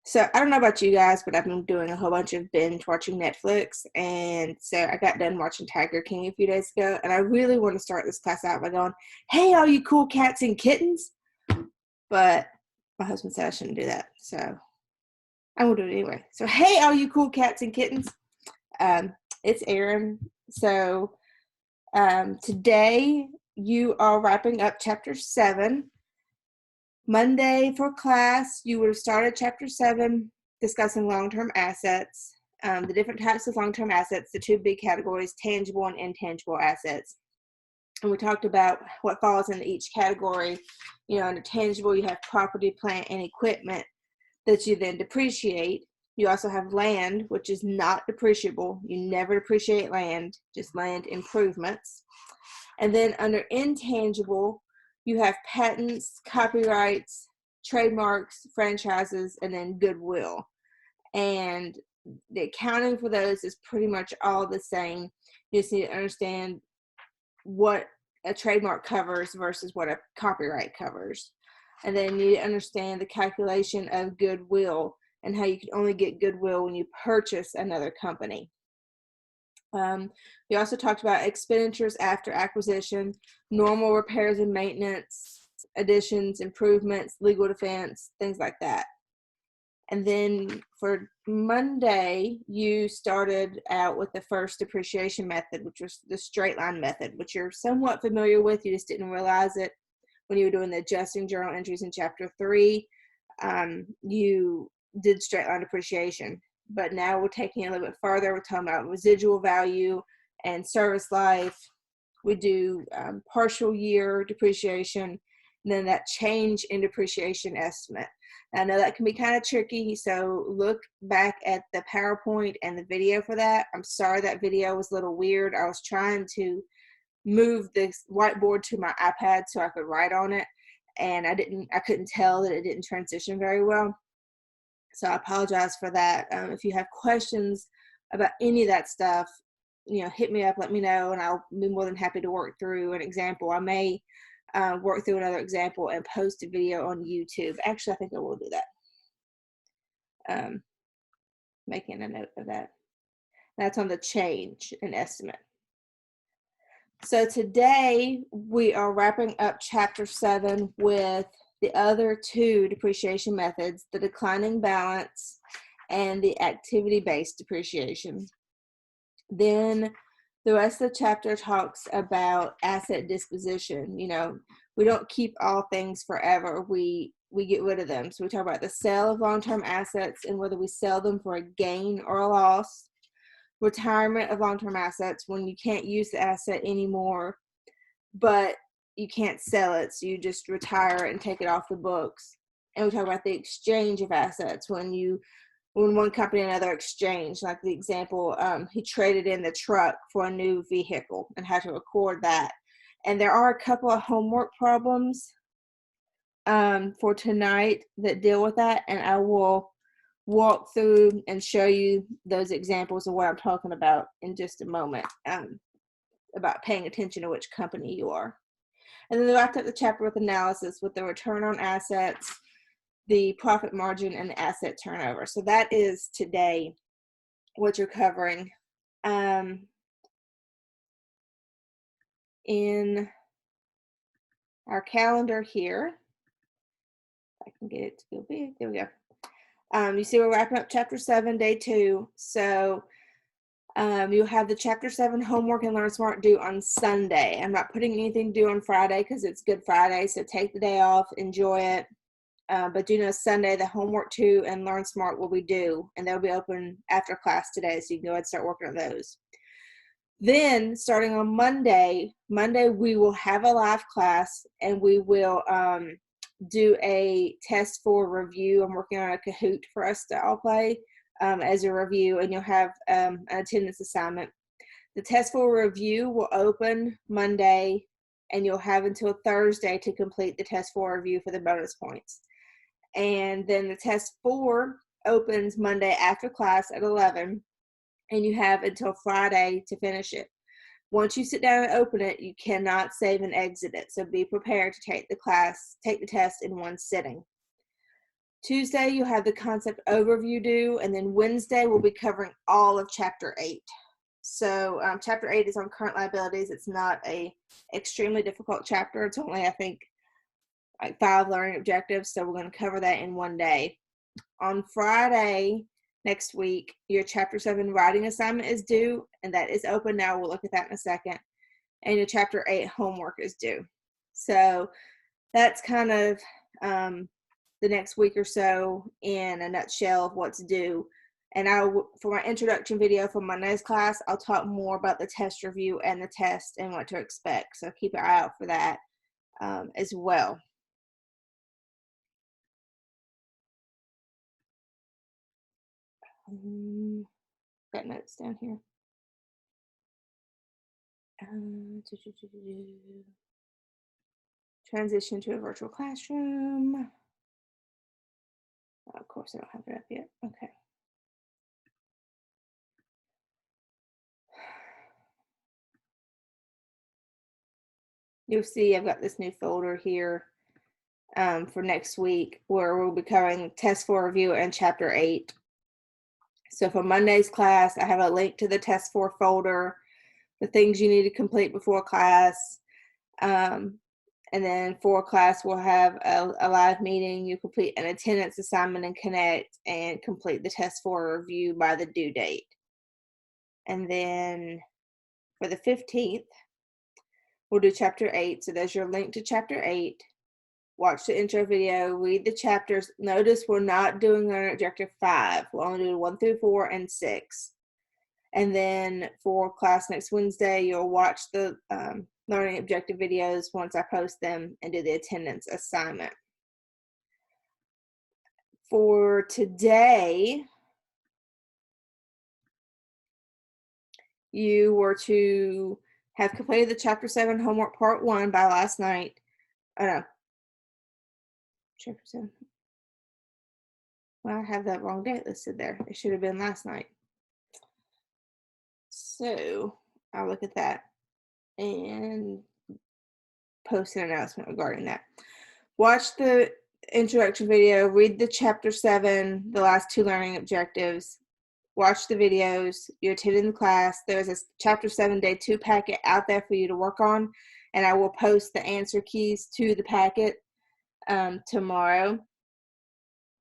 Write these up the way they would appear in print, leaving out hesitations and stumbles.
So I don't know about you guys, but I've been doing a whole bunch of binge watching Netflix. And so I got done watching Tiger King a few days ago. And I really want to start this class out by going, hey, all you cool cats and kittens. But my husband said I shouldn't do that. So I'm going to do it anyway. So, hey, all you cool cats and kittens. It's Erin. So today you are wrapping up Chapter 7. Monday for class, you would have started Chapter 7 discussing long-term assets, the different types of long-term assets, the two big categories, tangible and intangible assets. And we talked about what falls into each category. Under tangible, you have property, plant, and equipment that you then depreciate. You also have land, which is not depreciable. You never depreciate land, just land improvements. And then under intangible, you have patents, copyrights, trademarks, franchises, and then goodwill. And the accounting for those is pretty much all the same. You just need to understand what a trademark covers versus what a copyright covers. And then you need to understand the calculation of goodwill and how you can only get goodwill when you purchase another company. We also talked about expenditures after acquisition, normal repairs and maintenance, additions, improvements, legal defense, things like that. And then for Monday, you started out with the first depreciation method, which was the straight line method, which you're somewhat familiar with. You just didn't realize it when you were doing the adjusting journal entries in Chapter 3. You did straight line depreciation. But now we're taking it a little bit further. We're talking about residual value and service life. We do partial year depreciation, and then that change in depreciation estimate. Now, I know that can be kind of tricky, so look back at the PowerPoint and the video for that. I'm sorry that video was a little weird. I was trying to move this whiteboard to my iPad so I could write on it, and I couldn't tell that it didn't transition very well. So I apologize for that. If you have questions about any of that stuff, hit me up, let me know, and I'll be more than happy to work through an example. I may work through another example and post a video on YouTube. Actually, I think I will do that. Making a note of that. That's on the change in estimate. So today we are wrapping up Chapter 7 with the other two depreciation methods, the declining balance and the activity-based depreciation. Then the rest of the chapter talks about asset disposition. We don't keep all things forever. We get rid of them. So we talk about the sale of long-term assets and whether we sell them for a gain or a loss. Retirement of long-term assets, when you can't use the asset anymore, but you can't sell it, so you just retire it and take it off the books. And we talk about the exchange of assets, when one company and another exchange, like the example, he traded in the truck for a new vehicle and had to record that. And there are a couple of homework problems for tonight that deal with that, and I will walk through and show you those examples of what I'm talking about in just a moment, about paying attention to which company you are. And then they wrapped up the chapter with analysis with the return on assets, the profit margin, and the asset turnover. So that is today what you're covering. In our calendar here, if I can get it to go big, there we go. You see we're wrapping up Chapter 7, Day 2. So you'll have the Chapter 7 homework and Learn Smart due on Sunday. I'm not putting anything due on Friday because it's Good Friday, so take the day off, enjoy it. But do know Sunday, the homework 2 and Learn Smart will be due, and they'll be open after class today, so you can go ahead and start working on those. Then, starting on Monday we will have a live class, and we will do a test for review. I'm working on a Kahoot for us to all play as a review, and you'll have an attendance assignment. The test for review will open Monday, and you'll have until Thursday to complete the test for review for the bonus points. And then the test 4 opens Monday after class at 11, and you have until Friday to finish it. Once you sit down and open it, you cannot save and exit it. So be prepared to take the test in one sitting. Tuesday, you'll have the concept overview due, and then Wednesday, we'll be covering all of Chapter 8. So Chapter 8 is on current liabilities. It's not a extremely difficult chapter. It's only, I think, like 5 learning objectives, so we're going to cover that in one day. On Friday next week, your Chapter 7 writing assignment is due, and that is open now. We'll look at that in a second. And your Chapter 8 homework is due. So that's kind of the next week or so in a nutshell of what's due. And for my introduction video for Monday's class, I'll talk more about the test review and the test and what to expect. So keep an eye out for that as well. Got notes down here. Transition to a virtual classroom. Of course, I don't have it up yet. Okay. You'll see I've got this new folder here for next week where we'll be covering Test 4 review and Chapter 8. So for Monday's class, I have a link to the Test 4 folder, the things you need to complete before class. And then for class, we'll have a live meeting. You complete an attendance assignment and connect and complete the Test 4 review by the due date. And then for the 15th, we'll do Chapter 8. So there's your link to Chapter 8. Watch the intro video, read the chapters. Notice we're not doing Learning Objective 5. We'll only do 1 through 4 and 6. And then for class next Wednesday, you'll watch the Learning Objective videos once I post them and do the attendance assignment. For today, you were to have completed the Chapter 7 homework part 1 by last night. Oh no. Chapter 7. Well, I have that wrong date listed there. It should have been last night. So I'll look at that and post an announcement regarding that. Watch the introduction video, read the Chapter 7, the last 2 learning objectives, watch the videos, you attended the class. There's a Chapter 7 Day 2 packet out there for you to work on, and I will post the answer keys to the packet tomorrow.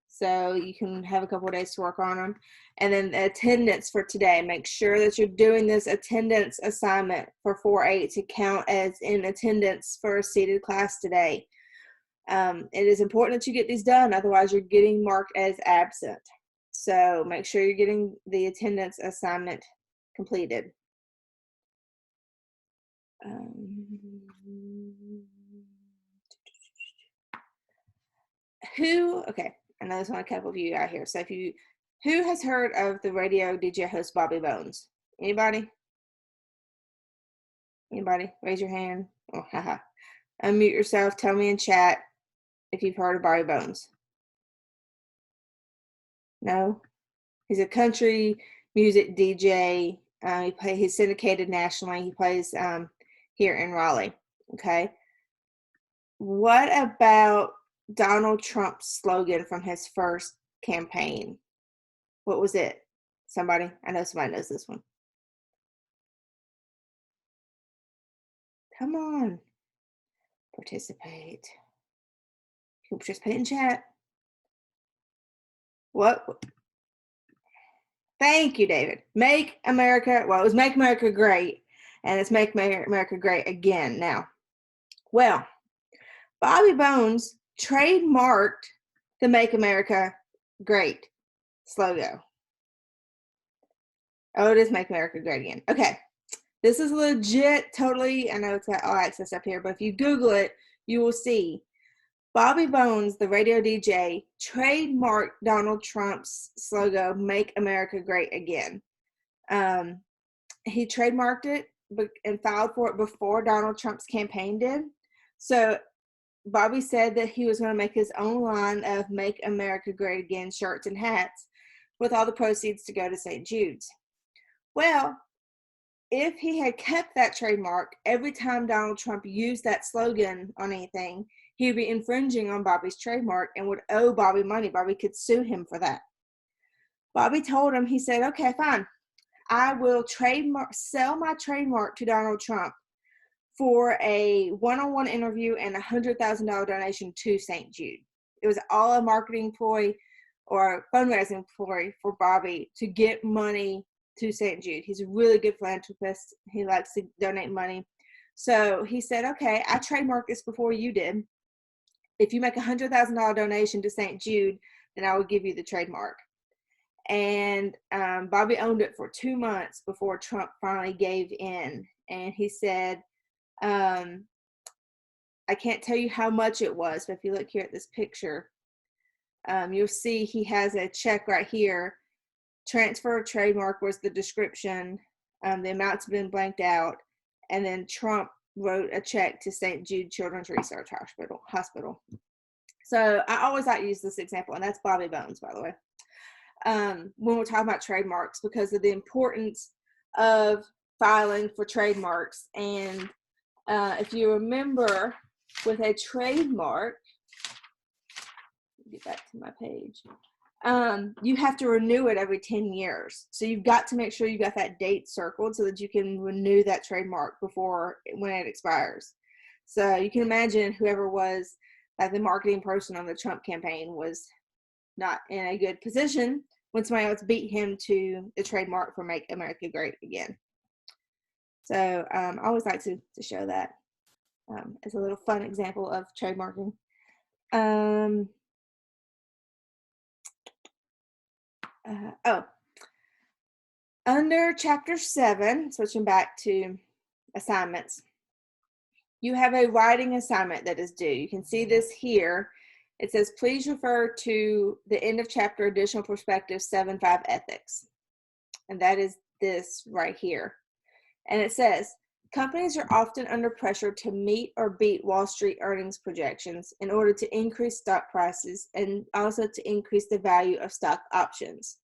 So you can have a couple of days to work on them. And then the attendance for today. Make sure that you're doing this attendance assignment for 4-8 to count as in attendance for a seated class today. It is important that you get these done. Otherwise, you're getting marked as absent. So make sure you're getting the attendance assignment completed. Okay. I know there's only a couple of you out here. So who has heard of the radio DJ host Bobby Bones? Anybody? Anybody? Raise your hand. Oh, haha. Unmute yourself. Tell me in chat if you've heard of Bobby Bones. No? He's a country music DJ. He's syndicated nationally. He plays here in Raleigh. Okay. What about Donald Trump's slogan from his first campaign? What was it? Somebody? I know somebody knows this one. Come on. Participate. You can participate in chat. What? Thank you, David. Make America, well, it was Make America Great, and it's Make America Great Again now. Well, Bobby Bones trademarked the Make America Great slogan. Oh, it is Make America Great Again. Okay. This is legit, totally, I know it's got all access up here, but if you Google it, you will see Bobby Bones, the radio DJ, trademarked Donald Trump's slogan, Make America Great Again. He trademarked it and filed for it before Donald Trump's campaign did. So Bobby said that he was going to make his own line of Make America Great Again shirts and hats with all the proceeds to go to St. Jude's. Well, if he had kept that trademark, every time Donald Trump used that slogan on anything, he would be infringing on Bobby's trademark and would owe Bobby money. Bobby could sue him for that. Bobby told him, he said, okay, fine. I will sell my trademark to Donald Trump for a one-on-one interview and a $100,000 donation to St. Jude. It was all a marketing ploy or a fundraising ploy for Bobby to get money to St. Jude. He's a really good philanthropist. He likes to donate money. So he said, okay, I trademarked this before you did. If you make a $100,000 donation to St. Jude, then I will give you the trademark. And Bobby owned it for 2 months before Trump finally gave in. And he said, I can't tell you how much it was, but if you look here at this picture, you'll see he has a check right here. Transfer of trademark was the description. The amount's been blanked out. And then Trump wrote a check to St. Jude Children's Research Hospital. So I always like to use this example, and that's Bobby Bones, by the way. When we're talking about trademarks, because of the importance of filing for trademarks. And if you remember, with a trademark, get back to my page, you have to renew it every 10 years. So you've got to make sure you got that date circled so that you can renew that trademark when it expires. So you can imagine whoever was like the marketing person on the Trump campaign was not in a good position when somebody else beat him to the trademark for Make America Great Again. So I always like to show that as a little fun example of trademarking. Under Chapter 7, switching back to assignments, you have a writing assignment that is due. You can see this here. It says, please refer to the end of chapter Additional Perspective 7.5 Ethics. And that is this right here. And it says, companies are often under pressure to meet or beat Wall Street earnings projections in order to increase stock prices and also to increase the value of stock options.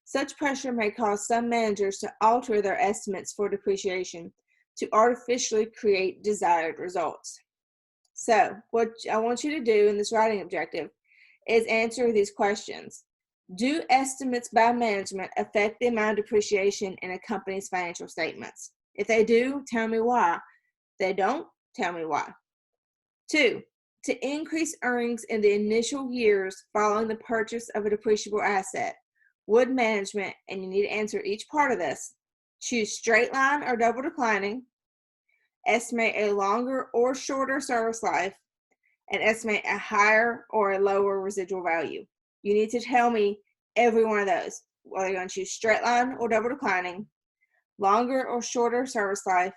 Such pressure may cause some managers to alter their estimates for depreciation to artificially create desired results. So what I want you to do in this writing objective is answer these questions. Do estimates by management affect the amount of depreciation in a company's financial statements? If they do, tell me why. If they don't, tell me why. 2, to increase earnings in the initial years following the purchase of a depreciable asset, would management, and you need to answer each part of this, choose straight line or double declining, estimate a longer or shorter service life, and estimate a higher or a lower residual value? You need to tell me every one of those. Whether you're going to choose straight line or double declining, longer or shorter service life,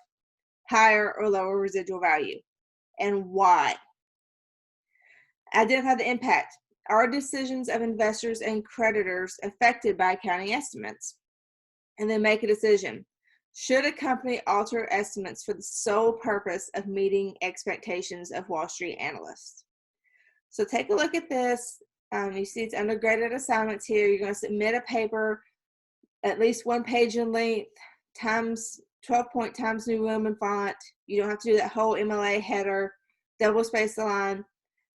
higher or lower residual value, and why. Identify the impact. Are decisions of investors and creditors affected by accounting estimates? And then make a decision. Should a company alter estimates for the sole purpose of meeting expectations of Wall Street analysts? So take a look at this. You see it's under graded assignments here. You're going to submit a paper at least 1 page in length, times 12 point times New Roman font. You don't have to do that whole MLA header, double space the line.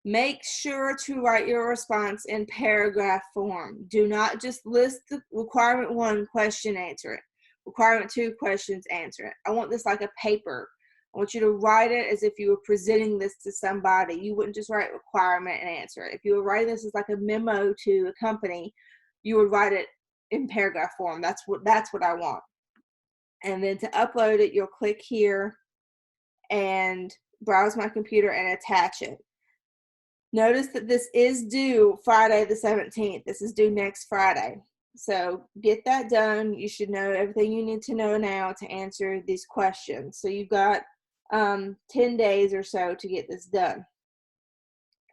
Make sure to write your response in paragraph form. Do not just list the requirement 1, question, answer it. Requirement 2, questions, answer it. I want this like a paper. I want you to write it as if you were presenting this to somebody. You wouldn't just write requirement and answer it. If you were writing this as like a memo to a company, you would write it in paragraph form. That's what I want. And then to upload it, you'll click here and browse my computer and attach it. Notice that this is due Friday the 17th. This is due next Friday. So get that done. You should know everything you need to know now to answer these questions. So you've got 10 days or so to get this done.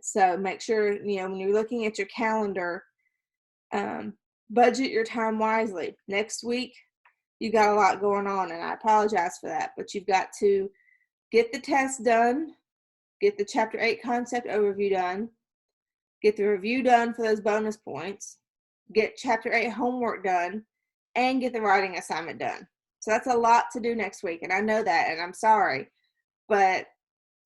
So make sure, when you're looking at your calendar, budget your time wisely. Next week, you got a lot going on, and I apologize for that, but you've got to get the test done, get the Chapter 8 concept overview done, get the review done for those bonus points, get Chapter 8 homework done, and get the writing assignment done. So that's a lot to do next week, and I know that, and I'm sorry, but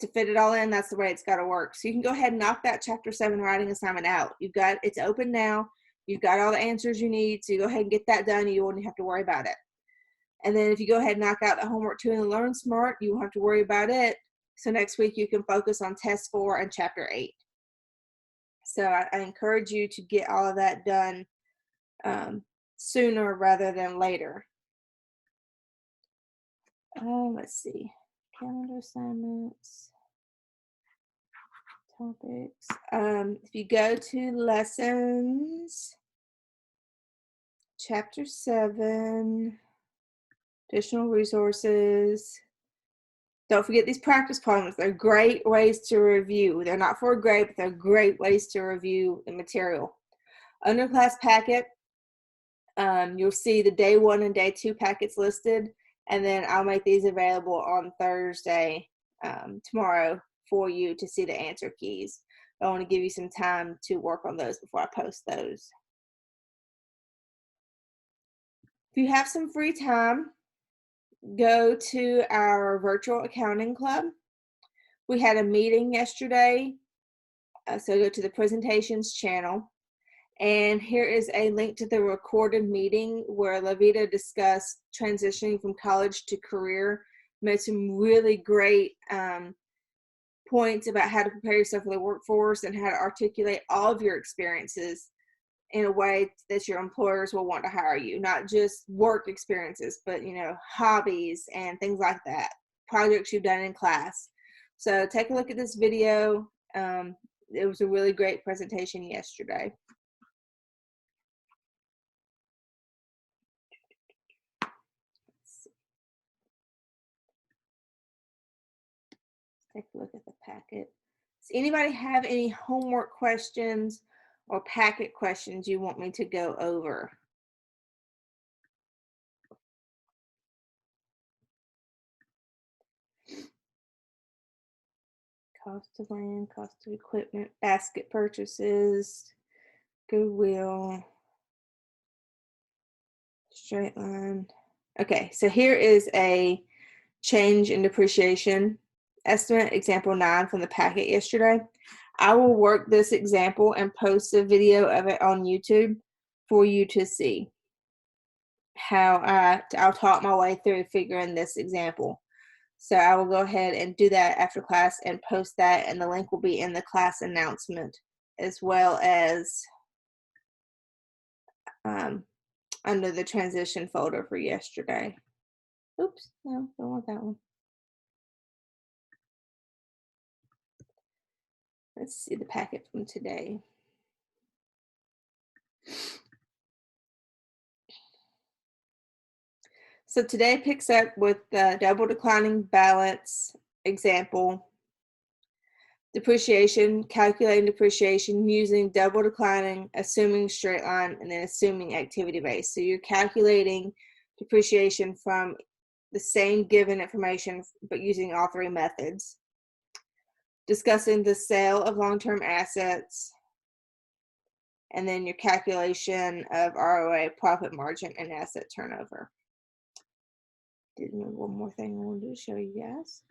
to fit it all in, that's the way it's got to work. So you can go ahead and knock that chapter 7 writing assignment out. It's open now. You've got all the answers you need. So you go ahead and get that done. You won't have to worry about it. And then if you go ahead and knock out the homework 2 and the Learn Smart, you won't have to worry about it. So next week you can focus on test 4 and chapter 8. So I encourage you to get all of that done sooner rather than later. Let's see. Calendar assignments. Topics. If you go to lessons, chapter 7, additional resources. Don't forget these practice problems. They're great ways to review. They're not for a grade, but they're great ways to review the material. Under class packet, you'll see the day 1 and day 2 packets listed, and then I'll make these available on Thursday, tomorrow, for you to see the answer keys. I want to give you some time to work on those before I post those. If you have some free time, go to our virtual accounting club. We had a meeting yesterday, so go to the presentations channel. And here is a link to the recorded meeting where Lavita discussed transitioning from college to career, made some really great points about how to prepare yourself for the workforce and how to articulate all of your experiences in a way that your employers will want to hire you. Not just work experiences, but hobbies and things like that, projects you've done in class. So take a look at this video. It was a really great presentation yesterday. Take a look at the packet. Does anybody have any homework questions or packet questions you want me to go over? Cost of land, cost of equipment, basket purchases, goodwill, straight line. Okay, so here is a change in depreciation estimate, example 9 from the packet yesterday. I will work this example and post a video of it on YouTube for you to see how I'll talk my way through figuring this example. So I will go ahead and do that after class and post that, and the link will be in the class announcement as well as under the transition folder for yesterday. Oops, no, don't want that one. Let's see the packet from today. So today picks up with the double declining balance example. Depreciation, calculating depreciation using double declining, assuming straight line, and then assuming activity base. So you're calculating depreciation from the same given information, but using all 3 methods. Discussing the sale of long-term assets, and then your calculation of ROA, profit margin, and asset turnover. Did one more thing I wanted to show you guys.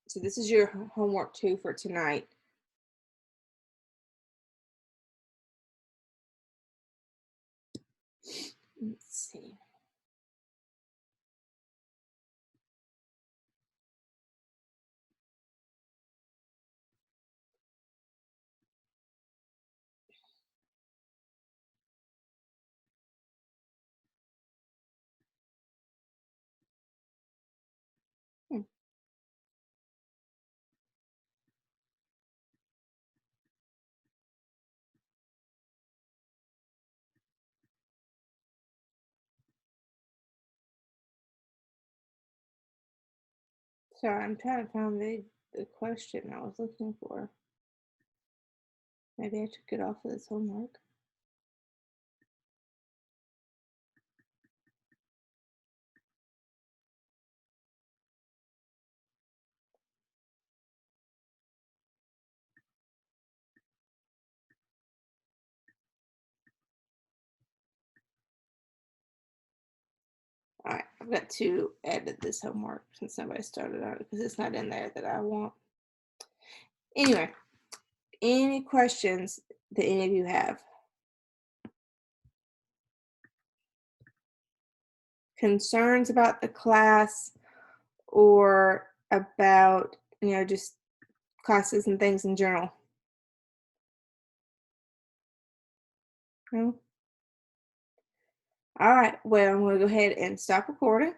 So this is your homework 2 for tonight. Let's see. Sorry, I'm trying to find the question I was looking for. Maybe I took it off of this homework. All right, I've got to edit this homework since nobody started on it because it's not in there that I want. Anyway, any questions that any of you have? Concerns about the class or about, just classes and things in general? No? All right, well, I'm going to go ahead and stop recording.